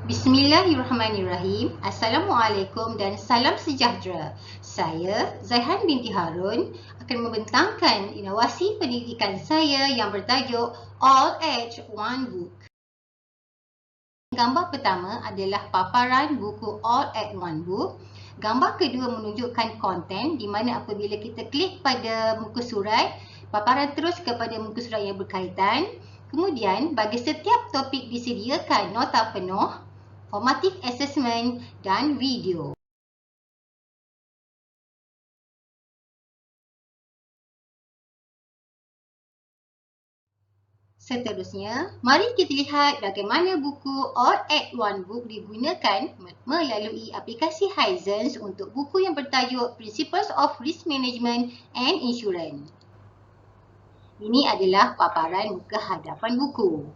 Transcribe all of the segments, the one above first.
Bismillahirrahmanirrahim. Assalamualaikum dan salam sejahtera. Saya, Zaihan binti Harun, akan membentangkan inovasi pendidikan saya yang bertajuk All at One Book. Gambar pertama adalah paparan buku All at One Book. Gambar kedua menunjukkan konten di mana apabila kita klik pada muka surat, paparan terus kepada muka surat yang berkaitan. Kemudian, bagi setiap topik disediakan nota penuh, formative assessment dan video. Seterusnya, mari kita lihat bagaimana buku All at One Book digunakan melalui aplikasi Hisense untuk buku yang bertajuk Principles of Risk Management and Insurance. Ini adalah paparan muka hadapan buku.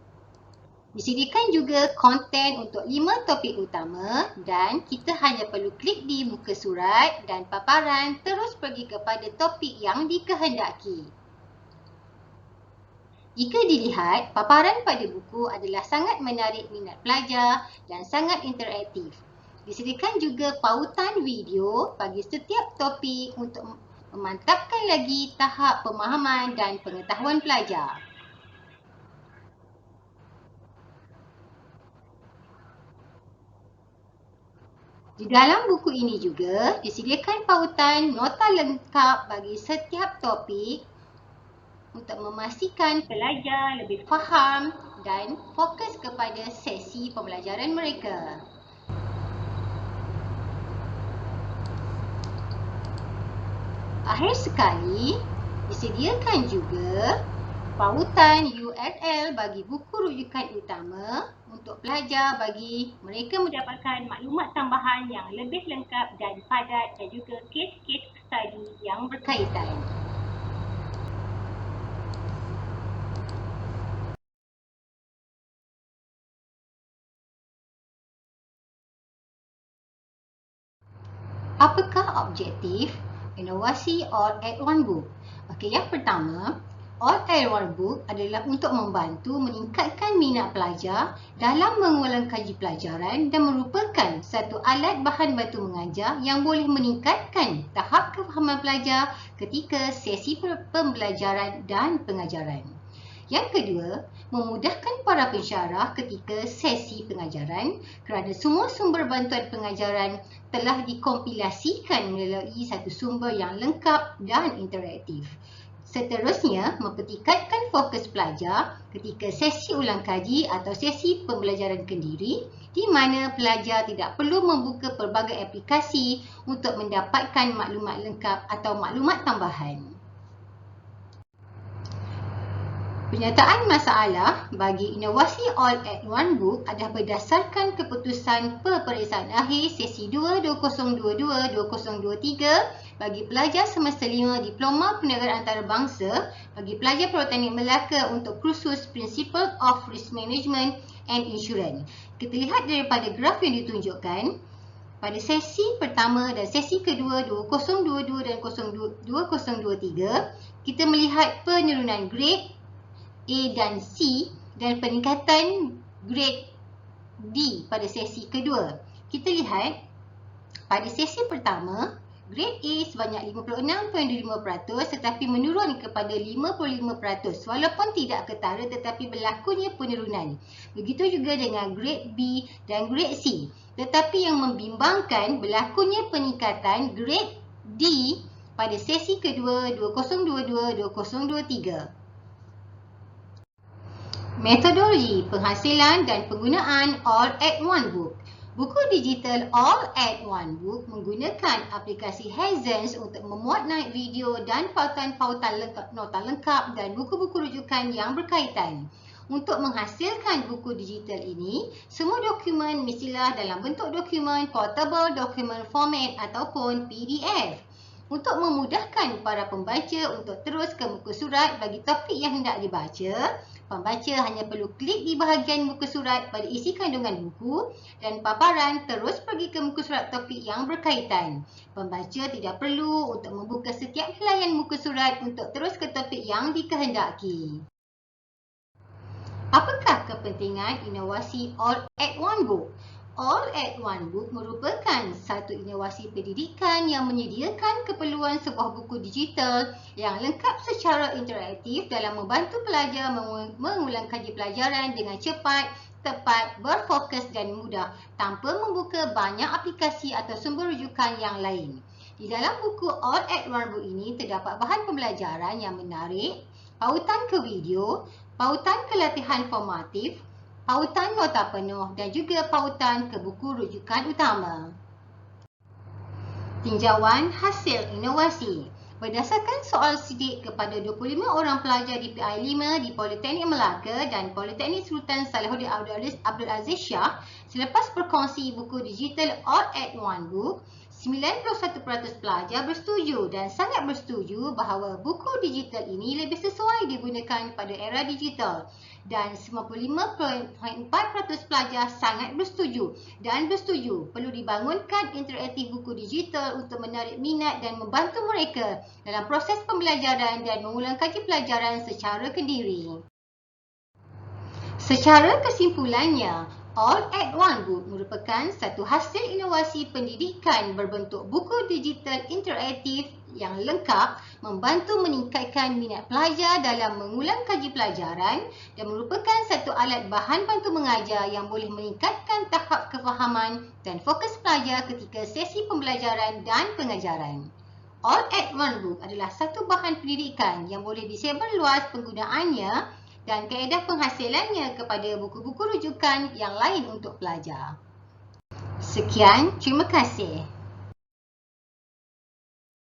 Disediakan juga konten untuk 5 topik utama dan kita hanya perlu klik di muka surat dan paparan terus pergi kepada topik yang dikehendaki. Jika dilihat, paparan pada buku adalah sangat menarik minat pelajar dan sangat interaktif. Disediakan juga pautan video bagi setiap topik untuk memantapkan lagi tahap pemahaman dan pengetahuan pelajar. Di dalam buku ini juga disediakan pautan nota lengkap bagi setiap topik untuk memastikan pelajar lebih faham dan fokus kepada sesi pembelajaran mereka. Akhir sekali, disediakan juga pautan URL bagi buku rujukan utama untuk pelajar bagi mereka mendapatkan maklumat tambahan yang lebih lengkap dan padat dan juga kes-kes study yang berkaitan. Apakah objektif inovasi All at One Book? Okey, yang pertama, All at One Book adalah untuk membantu meningkatkan minat pelajar dalam mengulang kaji pelajaran dan merupakan satu alat bahan bantu mengajar yang boleh meningkatkan tahap kefahaman pelajar ketika sesi pembelajaran dan pengajaran. Yang kedua, memudahkan para pensyarah ketika sesi pengajaran kerana semua sumber bantuan pengajaran telah dikompilasikan melalui satu sumber yang lengkap dan interaktif. Seterusnya, mempertingkatkan fokus pelajar ketika sesi ulang kaji atau sesi pembelajaran kendiri di mana pelajar tidak perlu membuka pelbagai aplikasi untuk mendapatkan maklumat lengkap atau maklumat tambahan. Penyataan masalah bagi inovasi All at One Book adalah berdasarkan keputusan peperiksaan akhir sesi 2 2022-2023 bagi pelajar semester 5 Diploma Perniagaan Antarabangsa bagi pelajar Politeknik Melaka untuk kursus Principles of Risk Management and Insurance. Kita lihat daripada graf yang ditunjukkan, pada sesi pertama dan sesi kedua 2022 dan 2023, kita melihat penurunan grade A dan C dan peningkatan grade D pada sesi kedua. Kita lihat pada sesi pertama, grade A sebanyak 56.25% tetapi menurun kepada 55% walaupun tidak ketara tetapi berlakunya penurunan. Begitu juga dengan grade B dan grade C. Tetapi yang membimbangkan berlakunya peningkatan grade D pada sesi kedua 2022-2023. Metodologi penghasilan dan penggunaan All at One Book. Buku digital All at One Book menggunakan aplikasi Hisense untuk memuat naik video dan pautan-pautan nota lengkap dan buku-buku rujukan yang berkaitan. Untuk menghasilkan buku digital ini, semua dokumen mestilah dalam bentuk dokumen portable document format ataupun PDF. Untuk memudahkan para pembaca untuk terus ke muka surat bagi topik yang hendak dibaca, pembaca hanya perlu klik di bahagian muka surat pada isi kandungan buku dan paparan terus pergi ke muka surat topik yang berkaitan. Pembaca tidak perlu untuk membuka setiap helaian muka surat untuk terus ke topik yang dikehendaki. Apakah kepentingan inovasi All-at-One Book? All-at-One Book merupakan satu inovasi pendidikan yang menyediakan keperluan sebuah buku digital yang lengkap secara interaktif dalam membantu pelajar mengulang kaji pelajaran dengan cepat, tepat, berfokus dan mudah tanpa membuka banyak aplikasi atau sumber rujukan yang lain. Di dalam buku All-at-One Book ini terdapat bahan pembelajaran yang menarik, pautan ke video, pautan ke latihan formatif, pautan nota penuh dan juga pautan ke buku rujukan utama. Tinjauan hasil inovasi. Berdasarkan soal sidik kepada 25 orang pelajar di PI5 di Politeknik Melaka dan Politeknik Sultan Salahuddin Abdul Aziz Shah, selepas berkongsi buku digital All-at-One Book, 91% pelajar bersetuju dan sangat bersetuju bahawa buku digital ini lebih sesuai digunakan pada era digital, dan 95.4% pelajar sangat bersetuju dan bersetuju perlu dibangunkan interaktif buku digital untuk menarik minat dan membantu mereka dalam proses pembelajaran dan mengulang kaji pelajaran secara kendiri. Secara kesimpulannya, All-at-One Book merupakan satu hasil inovasi pendidikan berbentuk buku digital interaktif yang lengkap, membantu meningkatkan minat pelajar dalam mengulang kaji pelajaran dan merupakan satu alat bahan bantu mengajar yang boleh meningkatkan tahap kefahaman dan fokus pelajar ketika sesi pembelajaran dan pengajaran. All-at-One Book adalah satu bahan pendidikan yang boleh disebar luas penggunaannya dan kaedah penghasilannya kepada buku-buku rujukan yang lain untuk pelajar. Sekian, terima kasih.